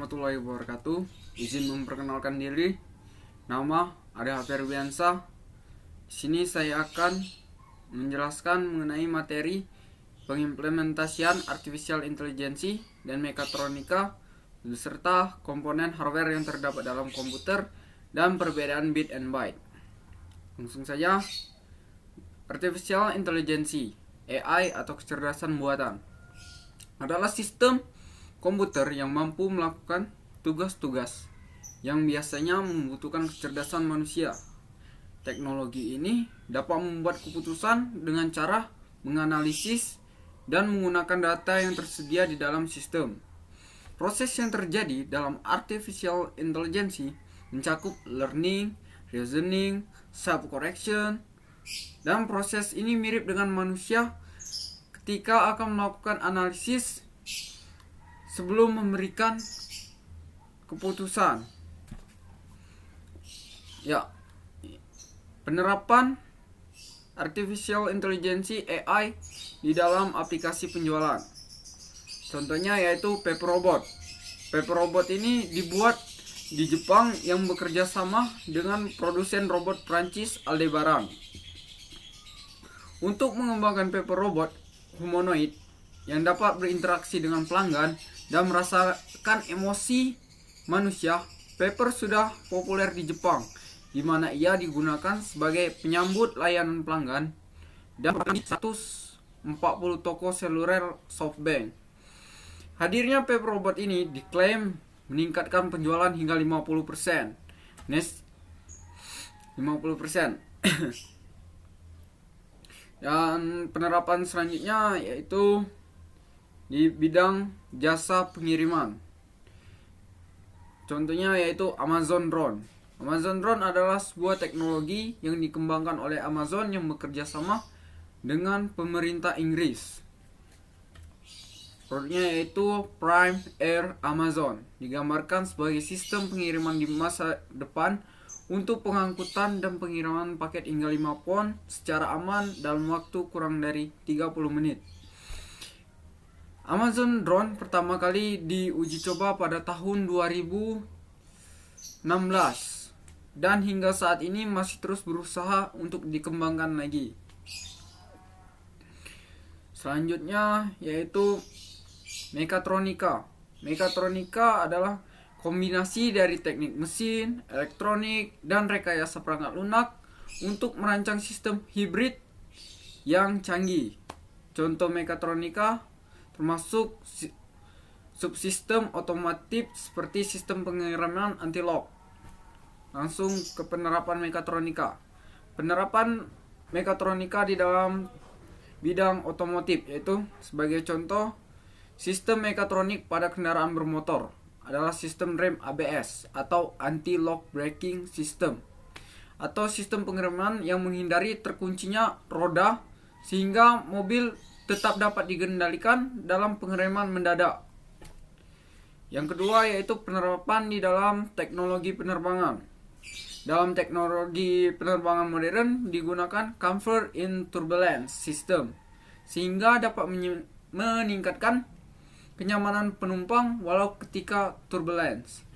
warahmatullahi wabarakatuh. Izin memperkenalkan diri. Nama Ade Ferbiansa. Di sini saya akan menjelaskan mengenai materi pengimplementasian artificial intelligence dan mekatronika beserta komponen hardware yang terdapat dalam komputer dan perbedaan bit and byte. Langsung saja. Artificial intelligence (AI) atau kecerdasan buatan adalah sistem komputer yang mampu melakukan tugas-tugas yang biasanya membutuhkan kecerdasan manusia. Teknologi ini dapat membuat keputusan dengan cara menganalisis dan menggunakan data yang tersedia di dalam sistem. Proses yang terjadi dalam artificial intelligence mencakup learning, reasoning, self-correction, dan proses ini mirip dengan manusia ketika akan melakukan analisis sebelum memberikan keputusan. Penerapan artificial intelligence (AI) di dalam aplikasi penjualan. Contohnya yaitu Pepperobot. Pepperobot ini dibuat di Jepang yang bekerja sama dengan produsen robot Prancis Aldebaran. Untuk mengembangkan Pepperobot humanoid yang dapat berinteraksi dengan pelanggan dan merasakan emosi manusia, Pepper sudah populer di Jepang, di mana ia digunakan sebagai penyambut layanan pelanggan dan di 140 toko seluler SoftBank. Hadirnya Pepperobot ini diklaim meningkatkan penjualan hingga 50%. 50%. Dan penerapan selanjutnya yaitu di bidang jasa pengiriman. Contohnya yaitu Amazon Drone. Amazon Drone adalah sebuah teknologi yang dikembangkan oleh Amazon yang bekerja sama dengan pemerintah Inggris. Produknya yaitu Prime Air Amazon. Digambarkan sebagai sistem pengiriman di masa depan untuk pengangkutan dan pengiriman paket hingga 5 pon secara aman dalam waktu kurang dari 30 menit. Amazon Drone pertama kali diuji coba pada tahun 2016 dan hingga saat ini masih terus berusaha untuk dikembangkan lagi. Selanjutnya yaitu mekatronika. Mekatronika adalah kombinasi dari teknik mesin, elektronik, dan rekayasa perangkat lunak untuk merancang sistem hibrid yang canggih. Contoh mekatronika termasuk subsistem otomotif seperti sistem pengereman anti-lock. Langsung ke penerapan mekatronika. Penerapan mekatronika di dalam bidang otomotif yaitu sebagai contoh sistem mekatronik pada kendaraan bermotor adalah sistem rem ABS atau anti-lock braking system, atau sistem pengereman yang menghindari terkuncinya roda sehingga mobil tetap dapat dikendalikan dalam pengereman mendadak. Yang kedua yaitu penerapan di dalam teknologi penerbangan. Dalam teknologi penerbangan modern digunakan comfort in turbulence system sehingga dapat meningkatkan kenyamanan penumpang walau ketika turbulence.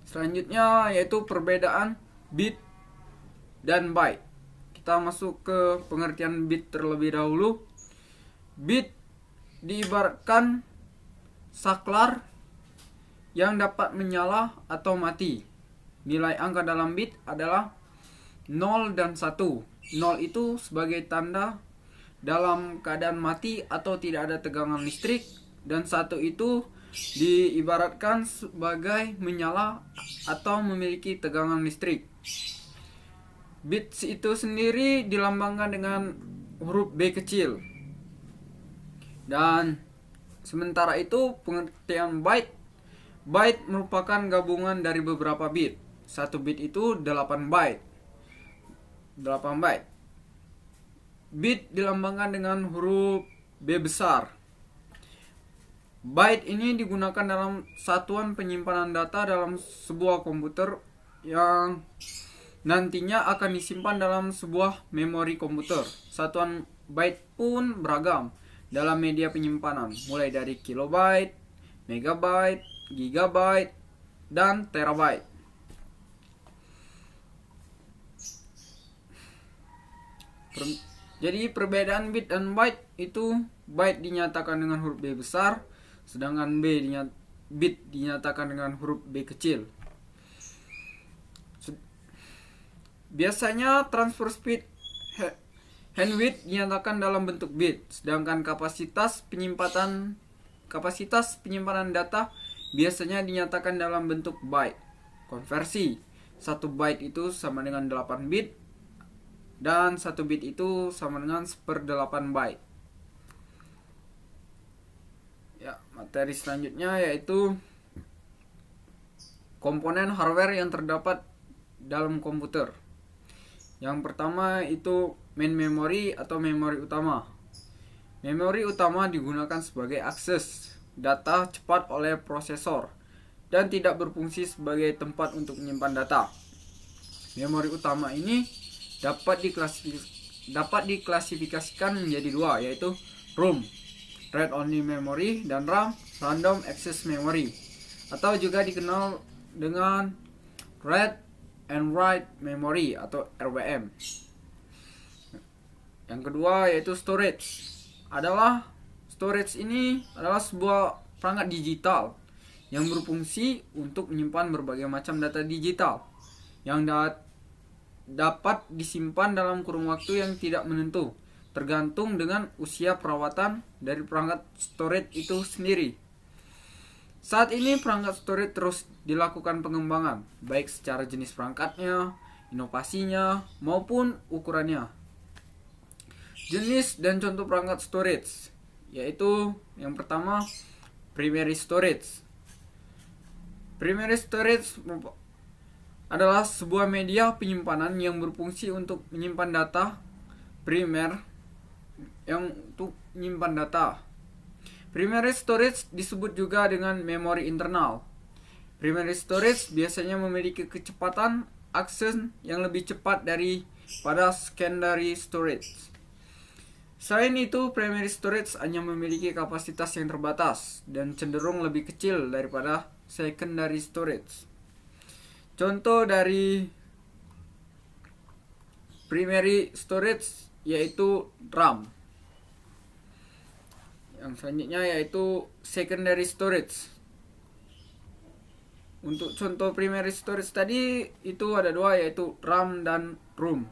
Selanjutnya yaitu perbedaan bit dan byte. Kita masuk ke pengertian bit terlebih dahulu. Bit diibaratkan saklar yang dapat menyala atau mati. Nilai angka dalam bit adalah 0 dan 1. 0 itu sebagai tanda dalam keadaan mati atau tidak ada tegangan listrik, dan 1 itu diibaratkan sebagai menyala atau memiliki tegangan listrik. Bits itu sendiri dilambangkan dengan huruf B kecil. Dan sementara itu pengertian byte. Byte merupakan gabungan dari beberapa bit. 1 bit itu 8 byte. 8 byte. Bit dilambangkan dengan huruf B besar. Byte ini digunakan dalam satuan penyimpanan data dalam sebuah komputer yang nantinya akan disimpan dalam sebuah memori komputer. Satuan byte pun beragam dalam media penyimpanan, mulai dari kilobyte, megabyte, gigabyte, dan terabyte. Jadi perbedaan bit dan byte itu, byte dinyatakan dengan huruf B besar, sedangkan bit dinyatakan dengan huruf B kecil. Biasanya transfer speed bandwidth dinyatakan dalam bentuk bit, sedangkan kapasitas penyimpanan data biasanya dinyatakan dalam bentuk byte. Konversi, 1 byte itu sama dengan 8 bit, dan 1 bit itu sama dengan 1/8 byte. Ya, materi selanjutnya yaitu komponen hardware yang terdapat dalam komputer. Yang pertama itu main memory atau memori utama. Memori utama digunakan sebagai akses data cepat oleh prosesor dan tidak berfungsi sebagai tempat untuk menyimpan data. Memori utama ini dapat diklasifikasikan menjadi 2, yaitu ROM, Read Only Memory, dan RAM, Random Access Memory, atau juga dikenal dengan Read and Write Memory atau RWM. Yang kedua yaitu storage. Storage ini adalah sebuah perangkat digital yang berfungsi untuk menyimpan berbagai macam data digital yang dapat disimpan dalam kurun waktu yang tidak menentu, tergantung dengan usia perawatan dari perangkat storage itu sendiri. Saat ini perangkat storage terus dilakukan pengembangan, baik secara jenis perangkatnya, inovasinya, maupun ukurannya. Jenis dan contoh perangkat storage, yaitu yang pertama primary storage. Primary storage adalah sebuah media penyimpanan yang berfungsi untuk menyimpan data primer Primary storage disebut juga dengan memori internal. Primary storage biasanya memiliki kecepatan akses yang lebih cepat daripada secondary storage. Selain itu, primary storage hanya memiliki kapasitas yang terbatas dan cenderung lebih kecil daripada secondary storage. Contoh dari primary storage yaitu RAM. Yang selanjutnya yaitu secondary storage. Untuk contoh primary storage tadi itu ada 2, yaitu RAM dan ROM.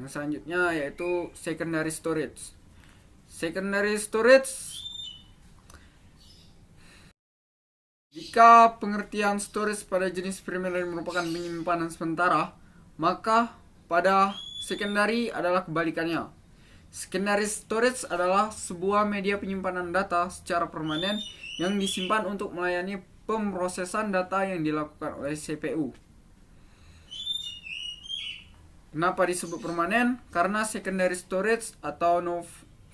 Yang selanjutnya yaitu secondary storage. Secondary storage, jika pengertian storage pada jenis primary merupakan penyimpanan sementara, maka pada secondary adalah kebalikannya. Secondary storage adalah sebuah media penyimpanan data secara permanen yang disimpan untuk melayani pemrosesan data yang dilakukan oleh CPU. Kenapa disebut permanen? Karena secondary storage atau non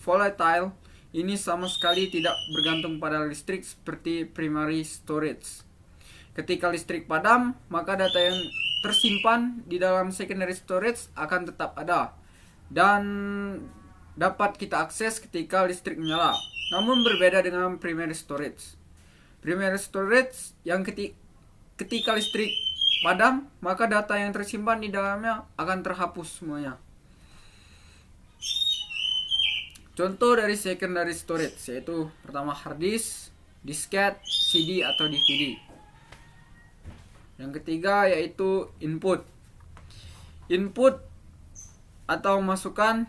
volatile ini sama sekali tidak bergantung pada listrik seperti primary storage. Ketika listrik padam, maka data yang tersimpan di dalam secondary storage akan tetap ada dan dapat kita akses ketika listrik menyala. Namun berbeda dengan primary storage. Primary storage yang ketika listrik padam, maka data yang tersimpan di dalamnya akan terhapus semuanya. Contoh dari secondary storage yaitu pertama hard disk, disket, CD atau DVD. Yang ketiga yaitu input. Input atau masukan.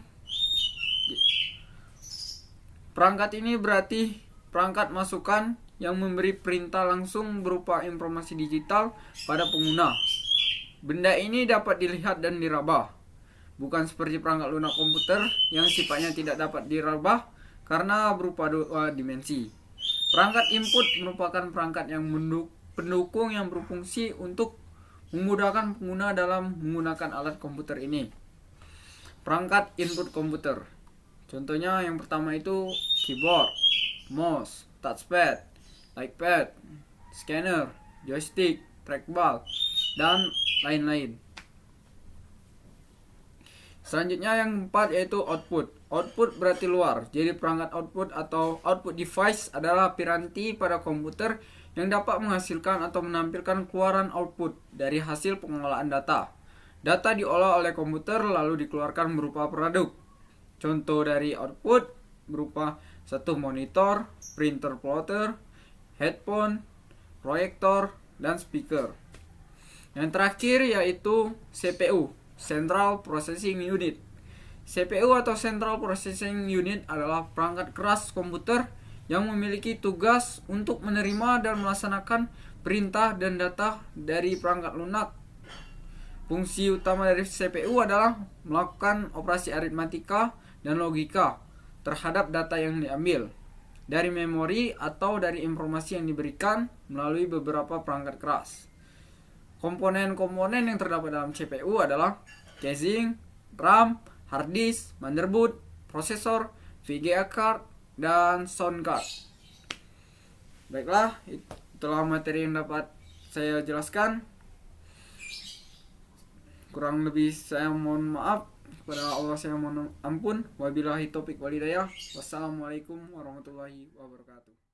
Perangkat ini berarti perangkat masukan yang memberi perintah langsung berupa informasi digital pada pengguna. Benda ini dapat dilihat dan diraba. Bukan seperti perangkat lunak komputer yang sifatnya tidak dapat diraba karena berupa 2 dimensi. Perangkat input merupakan perangkat yang pendukung yang berfungsi untuk memudahkan pengguna dalam menggunakan alat komputer ini. Perangkat input komputer. Contohnya yang pertama itu keyboard, mouse, touchpad, lightpad, scanner, joystick, trackball, dan lain-lain. Selanjutnya yang 4 yaitu output. Output berarti luar. Jadi perangkat output atau output device adalah piranti pada komputer yang dapat menghasilkan atau menampilkan keluaran output dari hasil pengolahan data. Data diolah oleh komputer lalu dikeluarkan berupa produk. Contoh dari output berupa satu monitor, printer plotter, headphone, proyektor, dan speaker. Yang terakhir yaitu CPU, Central Processing Unit. CPU atau Central Processing Unit adalah perangkat keras komputer yang memiliki tugas untuk menerima dan melaksanakan perintah dan data dari perangkat lunak. Fungsi utama dari CPU adalah melakukan operasi aritmatika dan logika terhadap data yang diambil dari memori atau dari informasi yang diberikan melalui beberapa perangkat keras. Komponen-komponen yang terdapat dalam CPU adalah casing, RAM, hard disk, motherboard, prosesor, VGA card, dan sound card. Baiklah, itulah materi yang dapat saya jelaskan. Kurang lebih saya mohon maaf. Kepada Allah saya mohon ampun. Wabillahi taufiq walhidayah. Wassalamualaikum warahmatullahi wabarakatuh.